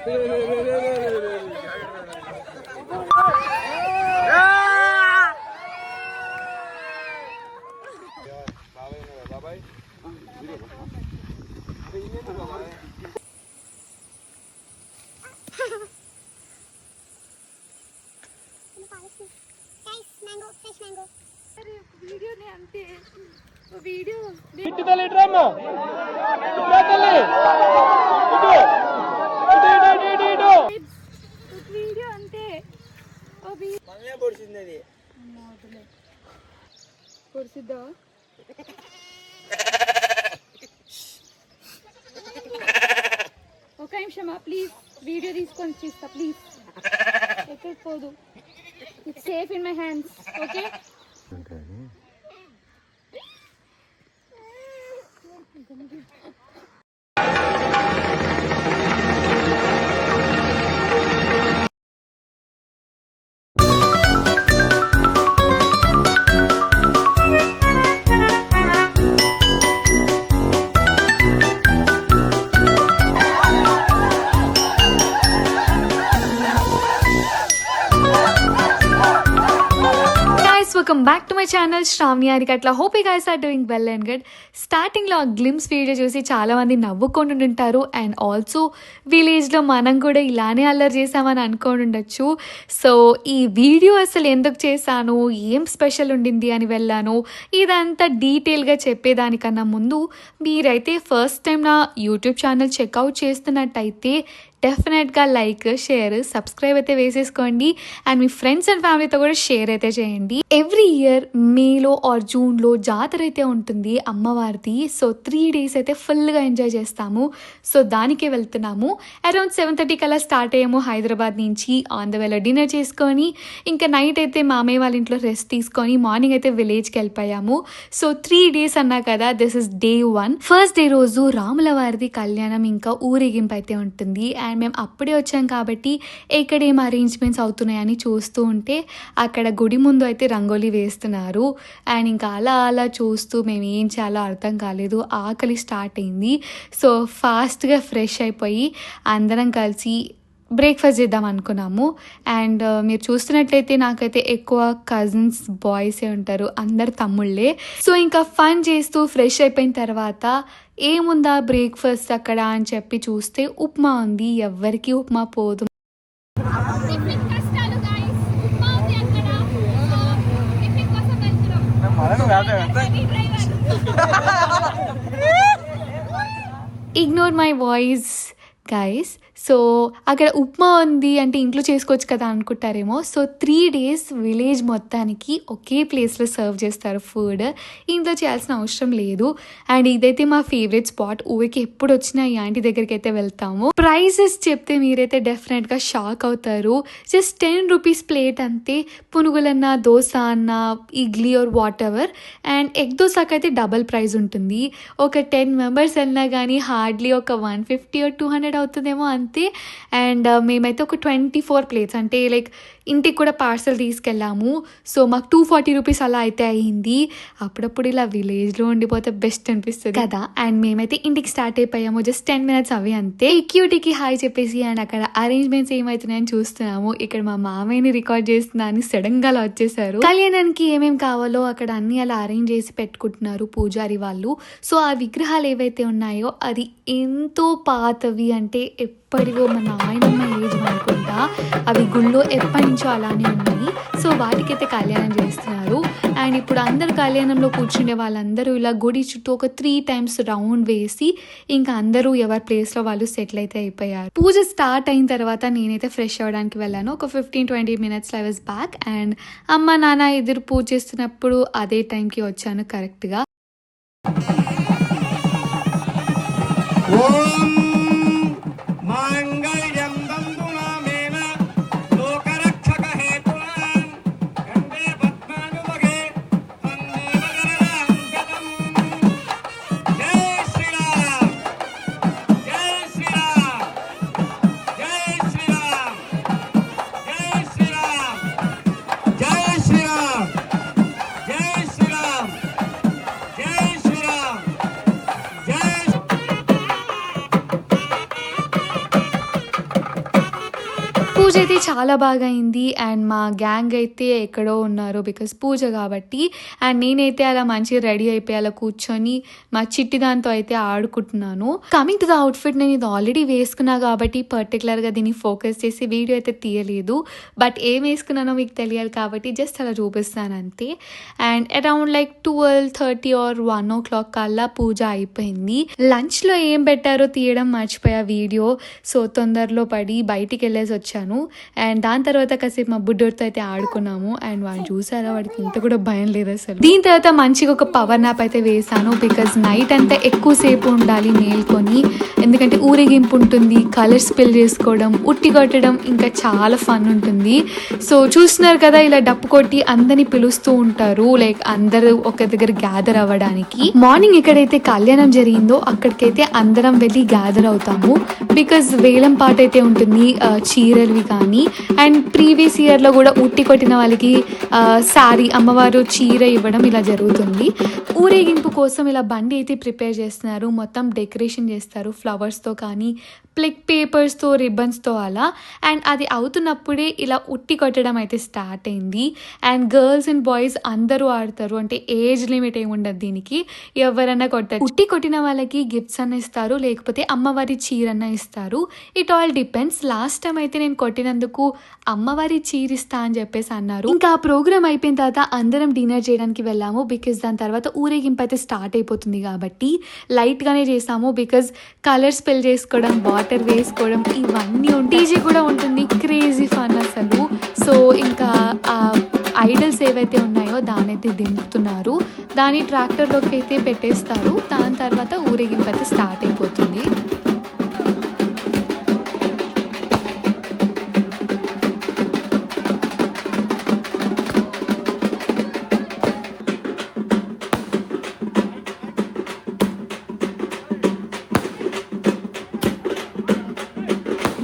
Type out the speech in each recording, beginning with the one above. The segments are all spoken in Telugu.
ఒక నిమిషమా ప్లీజ్, వీడియో తీసుకొని చూస్తా ప్లీజ్. ఎక్కడికి పోదు, it's safe in my hands. Okay welcome back to my channel Sravani Arikatla. Hope you guys are doing well and good. స్టార్టింగ్లో ఆ గ్లిమ్స్ వీడియో చూసి చాలామంది నవ్వుకొని ఉంటారు. అండ్ ఆల్సో విలేజ్లో మనం కూడా ఇలానే అల్లరి చేసామని అనుకొని ఉండొచ్చు. సో ఈ వీడియో అసలు ఎందుకు చేశాను, ఏం స్పెషల్ ఉండింది అని వెళ్ళాను, ఇదంతా డీటెయిల్గా చెప్పేదానికన్నా ముందు మీరైతే ఫస్ట్ టైం నా యూట్యూబ్ ఛానల్ చెక్అవుట్ చేస్తున్నట్టయితే డెఫినెట్గా లైక్, షేర్, సబ్స్క్రైబ్ అయితే వేసేసుకోండి. అండ్ మీ ఫ్రెండ్స్ అండ్ ఫ్యామిలీతో కూడా షేర్ అయితే చేయండి. ఎవ్రీ ఇయర్ మేలో ఆర్ జూన్లో జాతర అయితే ఉంటుంది అమ్మవారిది. సో 3 days అయితే ఫుల్గా ఎంజాయ్ చేస్తాము. సో దానికే వెళ్తున్నాము. అరౌండ్ 7:30 కల్లా స్టార్ట్ అయ్యాము హైదరాబాద్ నుంచి. ఆన్ ద వేలో డిన్నర్ చేసుకొని ఇంకా నైట్ అయితే మామయ్య వాళ్ళ ఇంట్లో రెస్ట్ తీసుకొని మార్నింగ్ అయితే విలేజ్కి వెళ్ళిపోయాము. సో 3 days అన్నా కదా, this is day 1. First day రోజు రాముల వారిది కళ్యాణం ఇంకా ఊరేగింపు అయితే ఉంటుంది. అండ్ మేము అప్పుడే వచ్చాం కాబట్టి ఎక్కడ ఏం అరేంజ్మెంట్స్ అవుతున్నాయని చూస్తూ ఉంటే అక్కడ గుడి ముందు అయితే రంగోలీ వేస్తున్నారు. అండ్ ఇంకా అలా చూస్తూ మేము ఏం చేయాలో అర్థం కాలేదు. ఆకలి స్టార్ట్ అయింది. సో ఫాస్ట్గా ఫ్రెష్ అయిపోయి అందరం కలిసి బ్రేక్ఫాస్ట్ చేద్దాం అనుకున్నాము. అండ్ మీరు చూస్తున్నట్లయితే నాకైతే ఎక్కువ కజిన్స్ బాయ్సే ఉంటారు, అందరు తమ్ముళ్ళే. సో ఇంకా ఫన్ చేస్తూ ఫ్రెష్ అయిపోయిన తర్వాత ఏముందా బ్రేక్ఫాస్ట్ అక్కడ అని చెప్పి చూస్తే ఉప్మా ఉంది. ఎవ్వరికి ఉప్మా పోదు. Ignore my voice guys. So అక్కడ ఉప్మా ఉంది అంటే ఇంట్లో చేసుకోవచ్చు కదా అనుకుంటారేమో. సో 3 days విలేజ్ మొత్తానికి ఒకే ప్లేస్లో సర్వ్ చేస్తారు ఫుడ్. ఇంట్లో చేయాల్సిన అవసరం లేదు. అండ్ ఇదైతే మా ఫేవరెట్ స్పాట్. ఊరికి ఎప్పుడు వచ్చినా ఈ ఆంటీ దగ్గరికి అయితే వెళ్తాము. ప్రైసెస్ చెప్తే మీరైతే డెఫినెట్గా షాక్ అవుతారు. జస్ట్ 10 rupees ప్లేట్ అంతే. పునుగులన్నా, దోశ అన్న, idli or whatever. And egg దోశకి అయితే డబల్ ప్రైస్ ఉంటుంది. ఒక 10 members వెళ్ళినా కానీ హార్డ్లీ ఒక 150 or 200 అవుతుందేమో అంతే. అండ్ మేమైతే ఒక 24 plates అంటే లైక్ ఇంటికి కూడా పార్సల్ తీసుకెళ్ళాము. సో మాకు 240 rupees అలా అయితే అయ్యింది. అప్పుడప్పుడు ఇలా విలేజ్లో ఉండిపోతే బెస్ట్ అనిపిస్తుంది కదా. అండ్ మేమైతే ఇంటికి స్టార్ట్ అయిపోయాము. జస్ట్ 10 minutes అవి అంతే. క్యూటీకి హాయ్ చెప్పేసి అండ్ అక్కడ అరేంజ్మెంట్స్ ఏమవుతున్నాయని చూస్తున్నాము. ఇక్కడ మా మామయ్యని రికార్డ్ చేస్తున్నా అని సడన్గా అలా వచ్చేసారు. కళ్యాణానికి ఏమేమి కావాలో అక్కడ అన్ని అలా అరేంజ్ చేసి పెట్టుకుంటున్నారు పూజారి వాళ్ళు. సో ఆ విగ్రహాలు ఏవైతే ఉన్నాయో అది ఎంతో పాతవి, అంటే ఎప్పటివో మా నాయనమ్మ ఏజ్ అనుకుంటా. అవి గుళ్ళో ఎప్పటి నుంచో అలానే ఉన్నాయి. సో వాటికైతే కళ్యాణం చేస్తున్నారు. అండ్ ఇప్పుడు అందరు కళ్యాణంలో కూర్చుండే వాళ్ళందరూ ఇలా గుడి చుట్టూ ఒక 3 times రౌండ్ వేసి ఇంకా అందరూ ఎవరి ప్లేస్లో వాళ్ళు సెటిల్ అయితే అయిపోయారు. పూజ స్టార్ట్ అయిన తర్వాత నేనైతే ఫ్రెష్ అవ్వడానికి వెళ్ళాను. ఒక 15-20 minutes I was back. And అమ్మ నాన్న ఎదురు పూజ చేస్తున్నప్పుడు అదే టైంకి వచ్చాను కరెక్ట్గా. జై శ్రీరామ్. పూజ అయితే చాలా బాగా అయింది అండ్ మా గ్యాంగ్ అయితే ఎక్కడో ఉన్నారు బికాస్ పూజ కాబట్టి. అండ్ నేనైతే అలా మంచిగా రెడీ అయిపోయి అలా కూర్చొని మా చిట్టి దాంతో అయితే ఆడుకుంటున్నాను. కమింగ్ టు ద అవుట్ఫిట్, నేను ఇది ఆల్రెడీ వేసుకున్నా కాబట్టి పర్టికులర్గా దీన్ని ఫోకస్ చేసి వీడియో అయితే తీయలేదు. బట్ ఏం వేసుకున్నానో మీకు తెలియాలి కాబట్టి జస్ట్ అలా చూపిస్తాను అంతే. And around like 12:30 are 1 o'clock కల్లా పూజ అయిపోయింది. లంచ్లో ఏం పెట్టారో తీయడం మర్చిపోయా వీడియో. సో తొందరలో పడి బయటికి వెళ్ళేసి వచ్చాను. అండ్ దాని తర్వాత కాసేపు మా బుడ్డోడితో అయితే ఆడుకున్నాము. అండ్ వాడు చూసారా, వాడికి ఇంత కూడా భయం లేదు అసలు. దీని తర్వాత మంచిగా ఒక పవర్ నాప్ అయితే వేసాను బికాజ్ నైట్ అంతా ఎక్కువసేపు ఉండాలి మేల్కొని, ఎందుకంటే ఊరేగింపు ఉంటుంది, కలర్స్ స్పెల్ చేసుకోవడం, ఉట్టి కొట్టడం ఇంకా చాలా ఫన్ ఉంటుంది. సో చూస్తున్నారు కదా, ఇలా డప్పు కొట్టి అందరినీ పిలుస్తూ ఉంటారు, లైక్ అందరూ ఒక దగ్గర గ్యాదర్ అవ్వడానికి. మార్నింగ్ ఎక్కడైతే కళ్యాణం జరిగిందో అక్కడికైతే అందరం వెళ్ళి గ్యాదర్ అవుతాము బికాజ్ వేలం పాట అయితే ఉంటుంది, చీరలువి కానీ. అండ్ ప్రీవియస్ ఇయర్లో కూడా ఉట్టి కొట్టిన వాళ్ళకి శారీ, అమ్మవారు చీర ఇవ్వడం ఇలా జరుగుతుంది. ఊరేగింపు కోసం ఇలా బండి అయితే ప్రిపేర్ చేస్తున్నారు, మొత్తం డెకరేషన్ చేస్తారు ఫ్లవర్స్తో కానీ ప్లెక్ పేపర్స్తో, రిబ్బన్స్తో అలా. అండ్ అది అవుతున్నప్పుడే ఇలా ఉట్టి కొట్టడం అయితే స్టార్ట్ అయింది. అండ్ గర్ల్స్ అండ్ బాయ్స్ అందరూ ఆడతారు, అంటే ఏజ్ లిమిట్ ఏమి ఉండదు దీనికి, ఎవరైనా కొట్టచ్చు. ఉట్టి కొట్టిన వాళ్ళకి గిఫ్ట్స్ అన్న ఇస్తారు, లేకపోతే అమ్మవారి చీరన్న ఇస్తారు. It all depends. Last time అయితే నేను కొట్టినందుకు అమ్మవారి చీర ఇస్తా అని చెప్పేసి అన్నారు. ఇంకా ఆ ప్రోగ్రామ్ అయిపోయిన తర్వాత అందరం డిన్నర్ చేయడానికి వెళ్ళాము బికాజ్ దాని తర్వాత ఊరేగింపు అయితే స్టార్ట్ అయిపోతుంది కాబట్టి లైట్గానే చేసాము బికాజ్ కలర్ స్పెల్ చేసుకోవడం, వాటర్ వేసుకోవడం ఇవన్నీ ఉంటాయి. డీజే కూడా ఉంటుంది, క్రేజీ ఫన్ అసలు. సో ఇంకా ఐడల్స్ ఏవైతే ఉన్నాయో దాని అయితే దింపుతున్నారు, దాన్ని ట్రాక్టర్లోకి అయితే పెట్టేస్తారు. దాని తర్వాత ఊరేగింపు అయితే స్టార్ట్ అయిపోతుంది.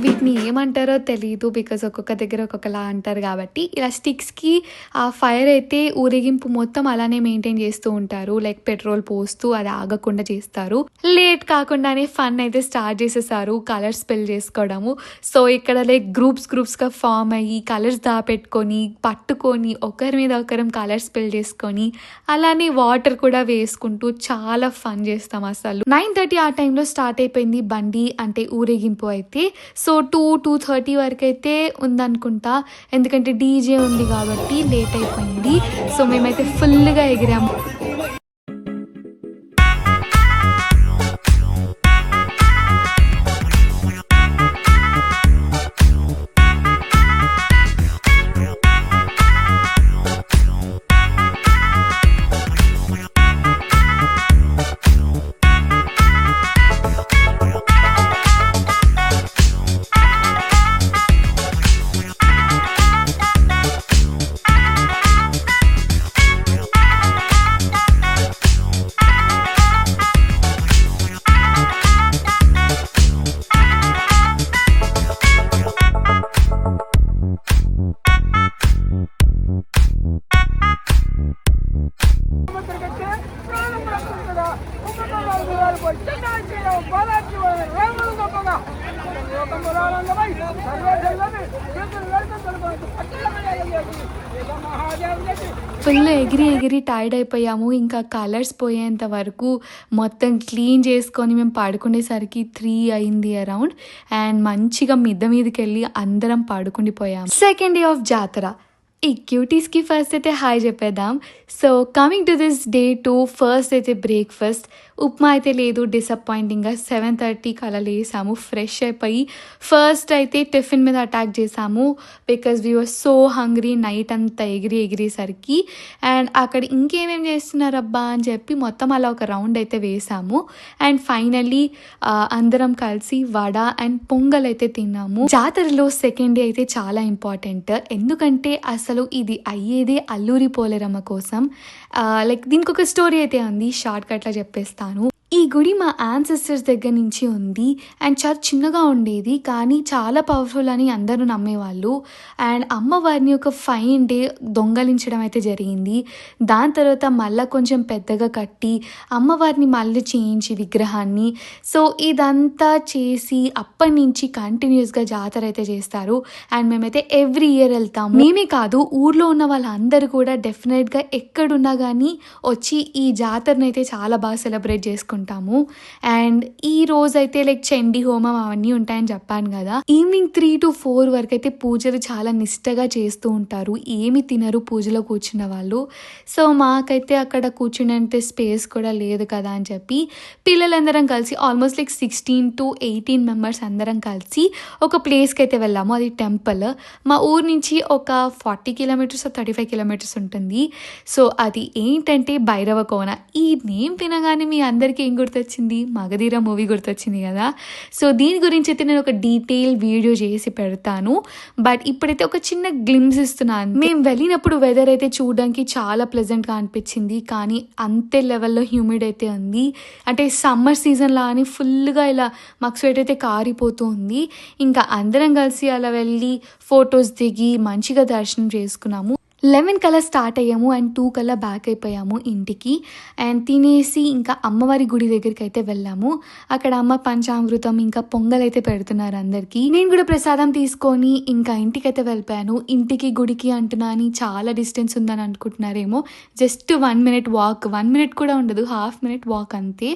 వీటిని ఏమంటారో తెలియదు బికాజ్ ఒక్కొక్క దగ్గర ఒక్కొక్కలా అంటారు కాబట్టి. ఇలా స్టిక్స్కి ఆ ఫైర్ అయితే ఊరేగింపు మొత్తం అలానే మెయింటైన్ చేస్తూ ఉంటారు, లైక్ పెట్రోల్ పోస్తూ అది ఆగకుండా చేస్తారు. లేట్ కాకుండానే ఫన్ అయితే స్టార్ట్ చేసేసారు, కలర్స్ స్పెల్ చేసుకోవడము. సో ఇక్కడ లైక్ గ్రూప్స్గా ఫామ్ అయ్యి కలర్స్ దాపెట్టుకొని పట్టుకొని ఒకరి మీద ఒకరం కలర్స్ స్పెల్ చేసుకొని అలానే వాటర్ కూడా వేసుకుంటూ చాలా ఫన్ చేస్తాం అసలు. 9:30 ఆ టైంలో స్టార్ట్ అయిపోయింది బండి అంటే ఊరేగింపు అయితే. సో 2:30 వరకు అయితే ఉందనుకుంటా, ఎందుకంటే డీజే ఉంది కాబట్టి లేట్ అయిపోయింది. సో మేమైతే ఫుల్గా ఎగిరాము. ఫుల్ ఎగిరి టైర్డ్ అయిపోయాము. ఇంకా కలర్స్ పోయేంత వరకు మొత్తం క్లీన్ చేసుకొని మేము పడుకునేసరికి 3 అయింది అరౌండ్. అండ్ మంచిగా మిద్ద మీదకి వెళ్ళి అందరం పడుకుండిపోయాము. సెకండ్ డే ఆఫ్ జాతర. ఈ క్యూటీస్కి ఫస్ట్ అయితే హాయ్ చెప్పేద్దాం. So coming to this day 2, first అయితే బ్రేక్ఫాస్ట్. ఉప్మా అయితే లేదు, డిసప్పాయింటింగ్గా 7:30కి అలా లేసాము, ఫ్రెష్ అయిపోయి ఫస్ట్ అయితే టిఫిన్ మీద అటాక్ చేసాము because we were so hungry night అంతా ఎగిరేసరికి. అండ్ అక్కడ ఇంకేమేమి చేస్తున్నారబ్బా అని చెప్పి మొత్తం అలా ఒక రౌండ్ అయితే వేసాము. అండ్ ఫైనల్లీ అందరం కలిసి వడ అండ్ పొంగల్ అయితే తిన్నాము. జాతరలో సెకండ్ డే అయితే చాలా ఇంపార్టెంట్, ఎందుకంటే అసలు ఇది అయ్యేదే అల్లూరి పోలేరమ్మ కోసం. లైక్ దీనికి ఒక స్టోరీ అయితే ఉంది, షార్ట్ కట్లో చెప్పేస్తాను. ఈ గుడి మా యాన్సెస్టర్స్ దగ్గర నుంచి ఉంది అండ్ చాలా చిన్నగా ఉండేది, కానీ చాలా పవర్ఫుల్ అని అందరూ నమ్మేవాళ్ళు. అండ్ అమ్మవారిని ఒక 5 డే దొంగలించడం అయితే జరిగింది. దాని తర్వాత మళ్ళీ కొంచెం పెద్దగా కట్టి అమ్మవారిని మళ్ళీ చేయించి విగ్రహాన్ని. సో ఇదంతా చేసి అప్పటి నుంచి కంటిన్యూస్గా జాతర అయితే చేస్తారు. అండ్ మేమైతే ఎవ్రీ ఇయర్ వెళ్తాము. మేమే కాదు, ఊర్లో ఉన్న వాళ్ళందరూ కూడా డెఫినెట్గా ఎక్కడున్నా కానీ వచ్చి ఈ జాతరని అయితే చాలా బాగా సెలబ్రేట్ చేసుకుంటాము. అండ్ ఈ రోజు అయితే లైక్ చండీ హోమం అవన్నీ ఉంటాయని చెప్పాను కదా. ఈవినింగ్ 3 to 4 వరకు అయితే పూజలు చాలా నిష్టగా చేస్తూ ఉంటారు. ఏమి తినరు పూజలో కూర్చున్న వాళ్ళు. సో మాకైతే అక్కడ కూర్చునేంత స్పేస్ కూడా లేదు కదా అని చెప్పి పిల్లలందరం కలిసి ఆల్మోస్ట్ లైక్ 16 to 18 మెంబర్స్ అందరం కలిసి ఒక ప్లేస్కి అయితే వెళ్ళాము. అది టెంపుల్. మా ఊరు నుంచి ఒక 40 కిలోమీటర్స్ 35 కిలోమీటర్స్ ఉంటుంది. సో అది ఏంటంటే భైరవ కోన. ఈ నేమ్ వినగానే మీ అందరికీ ఏం గుర్తొచ్చింది? మగధీర మూవీ గుర్తొచ్చింది కదా. సో దీని గురించి అయితే నేను ఒక డీటెయిల్ వీడియో చేసి పెడతాను. బట్ ఇప్పుడైతే ఒక చిన్న గ్లిమ్స్ ఇస్తున్నాను. మేము వెళ్ళినప్పుడు వెదర్ అయితే చూడడానికి చాలా ప్లెజెంట్గా అనిపించింది, కానీ అంతే లెవెల్లో హ్యూమిడ్ అయితే ఉంది. అంటే సమ్మర్ సీజన్లో అని ఫుల్గా ఇలా మాకు స్వెట్ అయితే కారిపోతూ ఉంది. ఇంకా అందరం కలిసి అలా వెళ్ళి ఫొటోస్ దిగి మంచిగా దర్శనం చేసుకున్నాము. 11 కల్లా స్టార్ట్ అయ్యాము అండ్ 2 కల్లా బ్యాక్ అయిపోయాము ఇంటికి. అండ్ తినేసి ఇంకా అమ్మవారి గుడి దగ్గరికి అయితే వెళ్ళాము. అక్కడ అమ్మ పంచామృతం ఇంకా పొంగల్ అయితే పెడుతున్నారు అందరికీ. నేను కూడా ప్రసాదం తీసుకొని ఇంకా ఇంటికి అయితే వెళ్ళిపోయాను. ఇంటికి గుడికి అంటున్నా అని చాలా డిస్టెన్స్ ఉందని అనుకుంటున్నారేమో. జస్ట్ 1 minute వాక్, 1 minute కూడా ఉండదు, ½ minute వాక్ అంతే.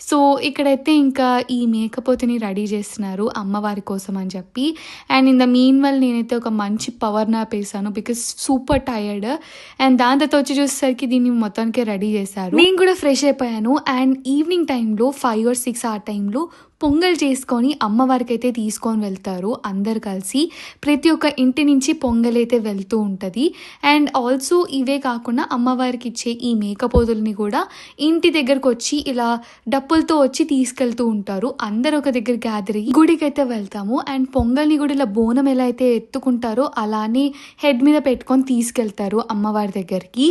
సో ఇక్కడైతే ఇంకా ఈ మేకపోతుని రెడీ చేస్తున్నారు అమ్మవారి కోసం అని చెప్పి. And in the mean well నేనైతే ఒక మంచి పవర్ నాప్ వేసాను బికాస్ సూపర్ టైర్డ్. అండ్ దాని తర్వాత వచ్చి చూసేసరికి దీన్ని మొత్తానికి రెడీ చేశారు. నేను కూడా ఫ్రెష్ అయిపోయాను. అండ్ ఈవినింగ్ టైంలో 5 or 6 ఆ టైంలో పొంగల్ చేసుకొని అమ్మవారికి అయితే తీసుకొని వెళ్తారు అందరు కలిసి. ప్రతి ఒక్క ఇంటి నుంచి పొంగల్ అయితే వెళ్తూ ఉంటుంది. అండ్ ఆల్సో ఇవే కాకుండా అమ్మవారికి ఇచ్చే ఈ మేకపోతుల్ని కూడా ఇంటి దగ్గరకు వచ్చి ఇలా డప్పులతో వచ్చి తీసుకెళ్తూ ఉంటారు. అందరు ఒక దగ్గర గ్యాదర్ అయ్యి గుడికి అయితే వెళ్తాము. అండ్ పొంగల్ని కూడా ఇలా బోనం ఎలా అయితే ఎత్తుకుంటారో అలానే హెడ్ మీద పెట్టుకొని తీసుకెళ్తారు అమ్మవారి దగ్గరికి.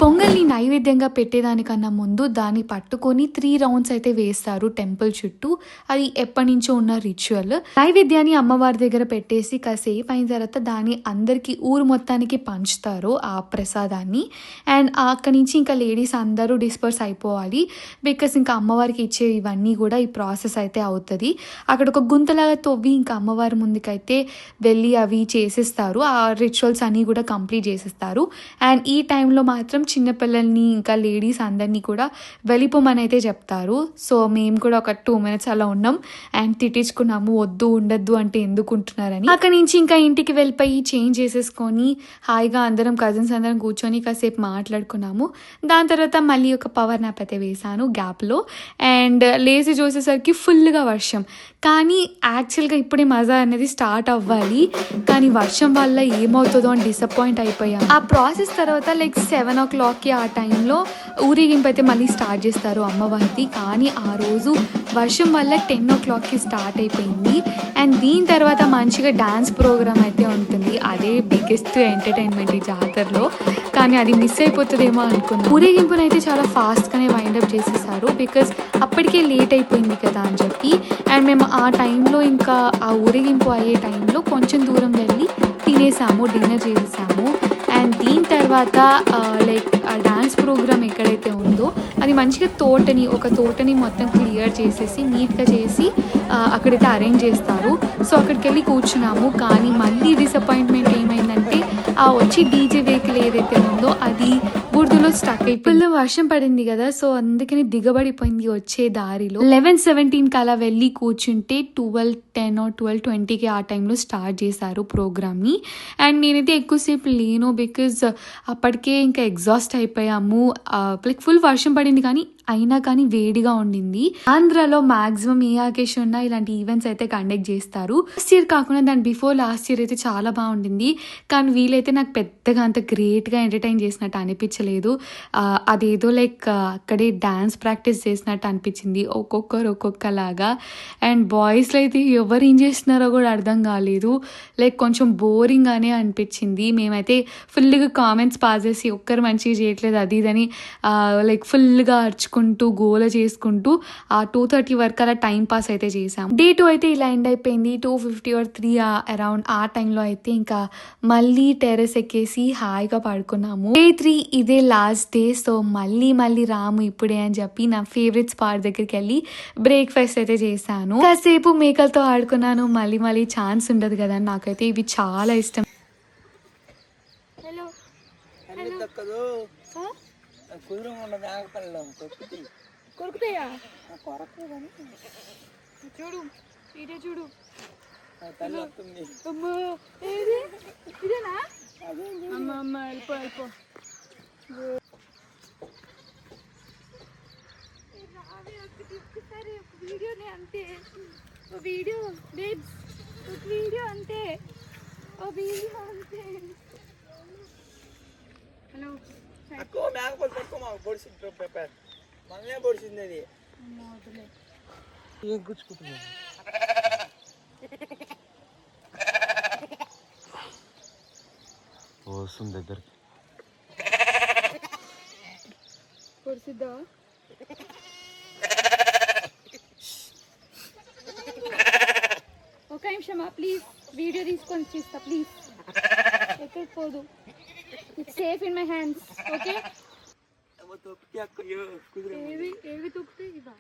పొంగల్ని నైవేద్యంగా పెట్టేదానికన్నా ముందు దాన్ని పట్టుకొని 3 rounds అయితే వేస్తారు టెంపుల్ చుట్టూ. అది ఎప్పటి నుంచో ఉన్న రిచువల్. నైవేద్యాన్ని అమ్మవారి దగ్గర పెట్టేసి కాసేపు అయిన తర్వాత దాన్ని అందరికీ ఊరు మొత్తానికి పంచుతారు ఆ ప్రసాదాన్ని. అండ్ అక్కడి నుంచి ఇంకా లేడీస్ అందరూ డిస్పర్స్ అయిపోవాలి బికాస్ ఇంకా అమ్మవారికి ఇచ్చే ఇవన్నీ కూడా ఈ ప్రాసెస్ అయితే అవుతుంది. అక్కడ ఒక గుంతలాగా తవ్వి ఇంకా అమ్మవారి ముందుకైతే వెళ్ళి అవి చేసేస్తారు. ఆ రిచువల్స్ అన్నీ కూడా కంప్లీట్ చేసేస్తారు. అండ్ ఈ టైంలో మాత్రం చిన్నపిల్లల్ని ఇంకా లేడీస్ అందరినీ కూడా వెళ్ళిపోమని అయితే చెప్తారు. సో మేము కూడా ఒక 2 minutes అలా ఉన్నాం అండ్ తిట్టించుకున్నాము, వద్దు ఉండద్దు అంటే ఎందుకు ఉంటున్నారని. అక్కడి నుంచి ఇంకా ఇంటికి వెళ్ళిపోయి చేంజ్ చేసేసుకొని హాయిగా అందరం కజిన్స్ అందరం కూర్చొని కాసేపు మాట్లాడుకున్నాము. దాని తర్వాత మళ్ళీ ఒక పవర్ నాప్ అయితే వేసాను గ్యాప్లో. అండ్ లేచి చూసేసరికి ఫుల్గా వర్షం. కానీ యాక్చువల్గా ఇప్పుడే మజా అనేది స్టార్ట్ అవ్వాలి, కానీ వర్షం వల్ల ఏమవుతుందో అని డిసప్పాయింట్ అయిపోయాం. ఆ ప్రాసెస్ తర్వాత లైక్ 7 o'clockకి ఆ టైంలో ఊరేగింపు అయితే మళ్ళీ స్టార్ట్ చేస్తారు అమ్మవారిది. కానీ ఆ రోజు వర్షం వల్ల 10 o'clockకి స్టార్ట్ అయిపోయింది. అండ్ దీని తర్వాత మంచిగా డాన్స్ ప్రోగ్రామ్ అయితే ఉంటుంది. అదే బిగ్గెస్ట్ ఎంటర్టైన్మెంట్ ఈ జాతరలో. కానీ అది మిస్ అయిపోతుందేమో అనుకున్నాను. ఊరేగింపునైతే చాలా ఫాస్ట్గానే వైండప్ చేసేసారు బికాజ్ అప్పటికే లేట్ అయిపోయింది కదా అని చెప్పి. అండ్ మేము ఆ టైంలో ఇంకా ఆ ఊరేగింపు అయ్యే టైంలో కొంచెం దూరం వెళ్ళి తినేసాము, డిన్నర్ చేసేసాము. అండ్ దీని తర్వాత లైక్ ఆ డాన్స్ ప్రోగ్రామ్ ఎక్కడైతే ఉందో అది మంచిగా ఒక తోటని మొత్తం క్లియర్ చేసేసి నీట్గా చేసి అక్కడైతే అరేంజ్ చేస్తారు. సో అక్కడికి వెళ్ళి కూర్చున్నాము. కానీ మళ్ళీ డిసప్పాయింట్మెంట్ ఏమైందంటే ఆ వచ్చి డీజే వెహికల్ ఏదైతే ఉందో అది బురదలో స్టక్ అయిపోయి వర్షం పడింది కదా. సో అందుకని దిగబడిపోయింది వచ్చే దారిలో. 11:17కి అలా వెళ్ళి కూర్చుంటే 12:10 or 12:20కి ఆ టైంలో స్టార్ట్ చేశారు ప్రోగ్రామ్ని. అండ్ నేనైతే ఎక్కువసేపు లేను బికాజ్ అప్పటికే ఇంకా ఎగ్జాస్ట్ అయిపోయాము. లైక్ ఫుల్ వర్షం పడింది కానీ అయినా కానీ వేడిగా ఉండింది. ఆంధ్రాలో మాక్సిమం ఏ అకేషన్ ఉన్నా ఇలాంటి ఈవెంట్స్ అయితే కండక్ట్ చేస్తారు. లాస్ట్ ఇయర్ కాకుండా దాని బిఫోర్ లాస్ట్ ఇయర్ అయితే చాలా బాగుండింది. కానీ వీలైతే నాకు పెద్దగా అంత గ్రేట్గా ఎంటర్టైన్ చేసినట్టు అనిపించలేదు. అదేదో లైక్ అక్కడే డాన్స్ ప్రాక్టీస్ చేసినట్టు అనిపించింది ఒక్కొక్కరు ఒక్కొక్కలాగా. అండ్ బాయ్స్లో అయితే ఎవరు ఏం చేస్తున్నారో కూడా అర్థం కాలేదు. లైక్ కొంచెం బోరింగ్గానే అనిపించింది. మేమైతే ఫుల్గా కామెంట్స్ పాస్ చేసి ఒక్కరు మంచిగా చేయట్లేదు అది ఇదని లైక్ ఫుల్గా అరుచుకుంటూ గోల చేసుకుంటూ ఆ 2:30 వరకు అలా టైం పాస్ అయితే చేసాం. డే 2 అయితే ఇలా ఎండ్ అయిపోయింది. 2:50 or 3 అరౌండ్ ఆ టైంలో అయితే ఇంకా మళ్ళీ టెర్రస్ ఎక్కేసి హాయిగా పడుకున్నాము. డే 3 ఇదే లాస్ట్ డే. సో మళ్ళీ రాము ఇప్పుడే అని చెప్పి నా ఫేవరెట్ స్పాట్ దగ్గరికి వెళ్ళి బ్రేక్ఫాస్ట్ అయితే చేశాను. కాసేపు మేకలతో ఆడుకున్నాను. మళ్ళీ ఛాన్స్ ఉండదు కదా, నాకైతే ఇవి చాలా ఇష్టం. కొరుకుతాయా? చూడు ఇదే చూడు. ఇదేనా? అమ్మ వెళ్ళిపో. వీడియోనే అంతే. వీడియో బేబ్స్, వీడియో అంతే. హలో వస్తుంది దగ్గరికి పొడిసిద్దా? ఒక నిమిషమా ప్లీజ్, వీడియో తీసుకొని ఇచ్చేస్తా ప్లీజ్. ఎక్కడికి పోదు, it's safe in my hands. Okay ఏవి తొక్కుతాయి ఇవా?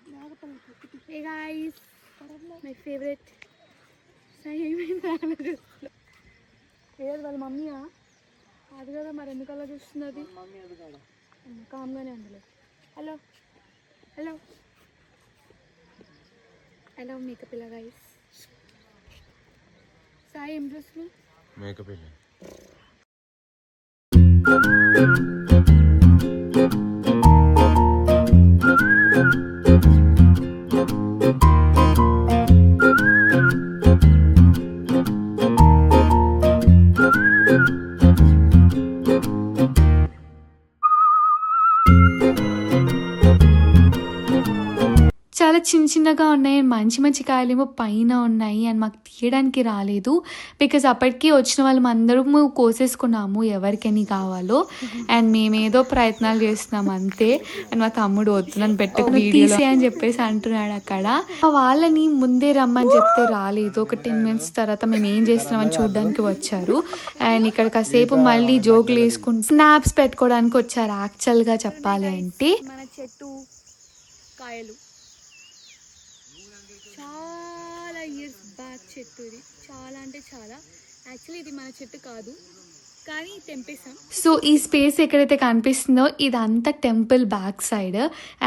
Hey guys, my favourite. ఏమైంది ఏది వాళ్ళ మమ్మీయా? అది కదా మరి, ఎందుకలా చూస్తున్నది? కామ్గానే అందులో. హలో మేకప్ ఇలా గాయ్స్. సాయి ఏం చూస్తున్నావు? మేకప్ చాలా చిన్నగా ఉన్నాయి. మంచి కాయలేమో పైన ఉన్నాయి అండ్ మాకు తీయడానికి రాలేదు. బికాజ్ అప్పటికి వచ్చిన వాళ్ళం అందరము కోసేసుకున్నాము ఎవరికెన్ని కావాలో. అండ్ మేమేదో ప్రయత్నాలు చేస్తున్నాం అంతే. అండ్ మా తమ్ముడు వద్దునని పెట్టకు వీడియో అని చెప్పేసి అంటున్నాడు అక్కడ. వాళ్ళని ముందే రమ్మని చెప్తే రాలేదు. ఒక 10 minutes తర్వాత మేము ఏం చేస్తున్నామని చూడడానికి వచ్చారు. అండ్ ఇక్కడ కాసేపు మళ్ళీ జోకులు వేసుకుంటూ స్నాప్స్ పెట్టుకోవడానికి వచ్చారు. యాక్చువల్గా చెప్పాలి అంటే మన చెట్టు కాయలు చాలా ఇయర్స్ బ్యాక్ చెట్టు. ఇది చాలా అంటే చాలా. యాక్చువల్లీ ఇది మన చెట్టు కాదు, కానీ తెంపేసాం. సో ఈ స్పేస్ ఎక్కడైతే కనిపిస్తుందో ఇదంతా temple back side.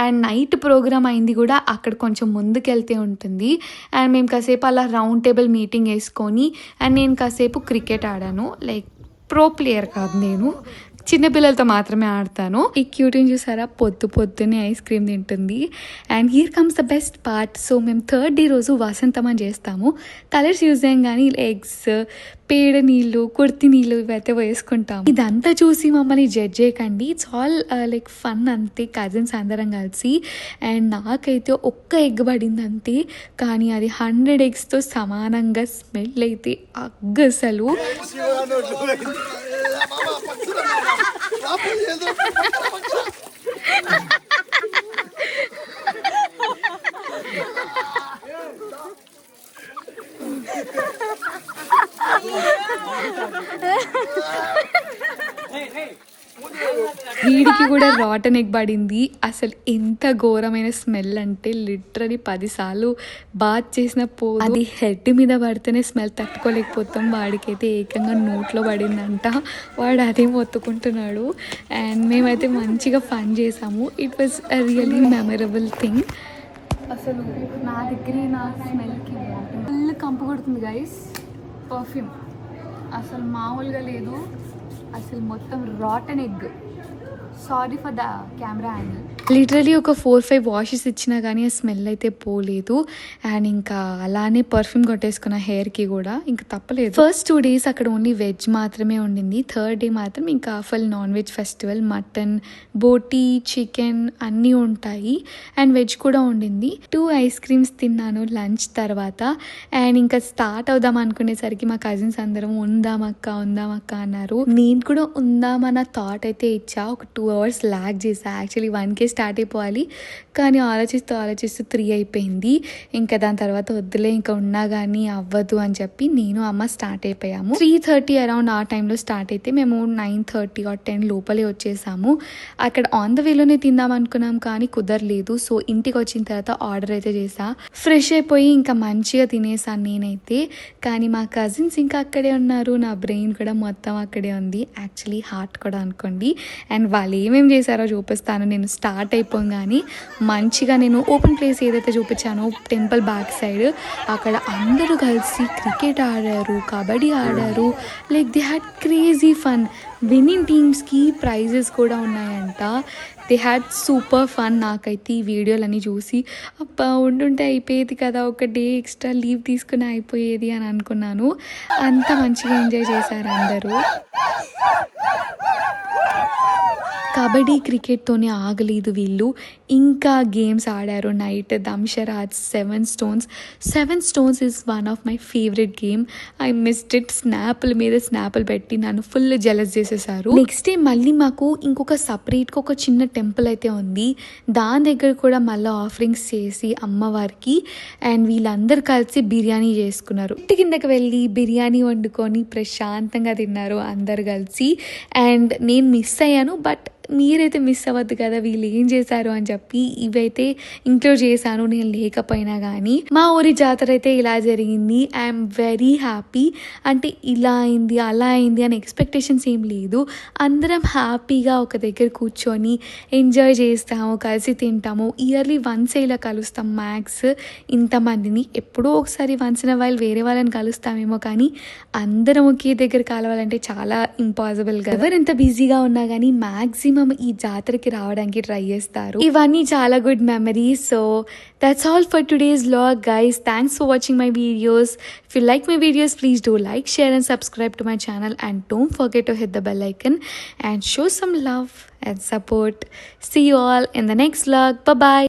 And night program అయింది కూడా అక్కడ కొంచెం ముందుకెళ్తే ఉంటుంది. అండ్ మేము కాసేపు అలా రౌండ్ టేబుల్ మీటింగ్ వేసుకొని అండ్ నేను కాసేపు క్రికెట్ ఆడాను. లైక్ ప్రో ప్లేయర్ కాదు, నేను చిన్నపిల్లలతో మాత్రమే ఆడతాను. ఈ క్యూటీని చూసారా, పొద్దున్నే ఐస్ క్రీమ్ తింటుంది. And here comes the best part. So మేము 3rd day రోజు వసంతం అని చేస్తాము. కలర్స్ యూజ్ చేయం కానీ ఎగ్స్, పేడ నీళ్ళు, కుర్తి నీళ్ళు ఇవైతే వేసుకుంటాము. ఇదంతా చూసి మమ్మల్ని జడ్జ్ చేయకండి. ఇట్స్ ఆల్ లైక్ ఫన్ అంతే, కజిన్స్ అందరం కలిసి. అండ్ నాకైతే ఒక్క ఎగ్ పడింది అంతే, కానీ అది 100 eggsతో సమానంగా స్మెల్ అయితే అగ్గసలు. వీడికి కూడా రాటన్ ఎగ్ పడింది. అసలు ఎంత ఘోరమైన స్మెల్ అంటే లిటరలీ 10 సార్లు బాత్ చేసిన పోదు. అది హెడ్ మీద పడితేనే స్మెల్ తట్టుకోలేకపోతాం. వాడికైతే ఏకంగా నోట్లో పడిందంట. వాడు అదే మొత్తుకుంటున్నాడు. అండ్ మేమైతే మంచిగా ఫన్ చేసాము. It was a really memorable thing. అసలు నా దగ్గర నా స్మెల్కి ఫుల్ కంపు కొడుతుంది గైస్. పర్ఫ్యూమ్ అసలు మామూలుగా లేదు. అసలు మొత్తం rotten egg. Sorry for the camera angle. Literally ఒక 4-5 వాషెస్ ఇచ్చినా కానీ ఆ స్మెల్ అయితే పోలేదు. అండ్ ఇంకా అలానే పర్ఫ్యూమ్ కొట్టేసుకున్న హెయిర్కి కూడా ఇంకా తప్పలేదు. ఫస్ట్ 2 days అక్కడ ఓన్లీ వెజ్ మాత్రమే ఉండింది. థర్డ్ డే మాత్రం ఇంకా full non veg festival, mutton, బోటీ, చికెన్ అన్నీ ఉంటాయి అండ్ వెజ్ కూడా ఉండింది. 2 ఐస్ క్రీమ్స్ తిన్నాను లంచ్ తర్వాత. అండ్ ఇంకా స్టార్ట్ అవుదాం అనుకునేసరికి మా కజిన్స్ అందరం ఉందామక్క అన్నారు. నేను కూడా ఉందామన్న థాట్ అయితే ఇచ్చా. ఒక 2 hours లాగ్ చేసా. యాక్చువల్లీ 1K స్టార్ట్ అయిపోవాలి కానీ ఆలోచిస్తూ 3 అయిపోయింది. ఇంకా దాని తర్వాత వద్దులే ఇంకా ఉన్నా కానీ అవ్వదు అని చెప్పి నేను అమ్మ స్టార్ట్ అయిపోయాము. 3:30 అరౌండ్ ఆ టైంలో స్టార్ట్ అయితే మేము 9:30 or 10 లోపలే వచ్చేసాము. అక్కడ ఆన్ ద వేలోనే తిందాం అనుకున్నాం కానీ కుదరలేదు. సో ఇంటికి వచ్చిన తర్వాత ఆర్డర్ అయితే చేసా. ఫ్రెష్ అయిపోయి ఇంకా మంచిగా తినేసాను నేనైతే. కానీ మా కజిన్స్ ఇంకా అక్కడే ఉన్నారు. నా బ్రెయిన్ కూడా మొత్తం అక్కడే ఉంది. యాక్చువల్లీ హార్ట్ కూడా అనుకోండి. అండ్ వాళ్ళు ఏమేమి చేశారో చూపిస్తాను. నేను స్టార్ట్ అయిపోగానే మంచిగా నేను ఓపెన్ ప్లేస్ ఏదైతే చూపించానో టెంపుల్ బ్యాక్ సైడ్ అక్కడ అందరూ కలిసి క్రికెట్ ఆడారు, కబడ్డీ ఆడారు. Like they had crazy fun. Winning టీమ్స్కి ప్రైజెస్ కూడా ఉన్నాయంట. They had super fun. నాకైతే ఈ వీడియోలన్నీ చూసి అబ్బా ఉండుంటే అయిపోయేది కదా, ఒక డే ఎక్స్ట్రా లీవ్ తీసుకుని అయిపోయేది అని అనుకున్నాను. అంత మంచిగా ఎంజాయ్ చేశారు అందరూ. కబడ్డీ క్రికెట్తోనే ఆగలేదు వీళ్ళు. ఇంకా గేమ్స్ ఆడారు. Night dumb charades, 7 stones is one of my favourite game. I missed it. స్నాప్ల మీద స్నాప్లు పెట్టి నన్ను ఫుల్ జెలస్ చేసేసారు. నెక్స్ట్ డే మళ్ళీ మాకు ఇంకొక సపరేట్గా ఒక చిన్న టెంపుల్ అయితే ఉంది. దాని దగ్గర కూడా మళ్ళీ ఆఫరింగ్స్ చేసి అమ్మవారికి అండ్ వీళ్ళందరూ కలిసి బిర్యానీ చేసుకున్నారు. ఇంటి కిందకి వెళ్ళి బిర్యానీ వండుకొని ప్రశాంతంగా తిన్నారు అందరు కలిసి. అండ్ నేను మిస్ అయ్యాను, బట్ మీరైతే మిస్ అవ్వద్దు కదా వీళ్ళు ఏం చేశారు అని చెప్పి ఇవైతే ఇంక్లూడ్ చేశాను నేను లేకపోయినా కానీ. మా ఊరి జాతర అయితే ఇలా జరిగింది. I'm very happy. అంటే ఇలా అయింది అలా అయింది అని ఎక్స్పెక్టేషన్స్ ఏం లేదు. అందరం హ్యాపీగా ఒక దగ్గర కూర్చొని ఎంజాయ్ చేస్తాము, కలిసి తింటాము. ఇయర్లీ వన్స్ ఇలా కలుస్తాం మ్యాక్స్ ఇంతమందిని. ఎప్పుడో ఒకసారి వన్స్ ఇన్ వైల్ వేరే వాళ్ళని కలుస్తామేమో కానీ అందరం ఒకే దగ్గర కలవాలంటే చాలా ఇంపాసిబుల్ కదా. ఎవరు ఎంత బిజీగా ఉన్నా కానీ మ్యాక్సిమం ఈ జాతరకి రావడానికి ట్రై చేస్తారు. ఇవన్నీ చాలా good memories. So that's all for today's vlog, guys. Thanks for watching my videos. If you like my videos, please do like, share and subscribe to my channel, and don't forget to hit the bell icon and show some love and support. See you all in the next vlog. Bye bye.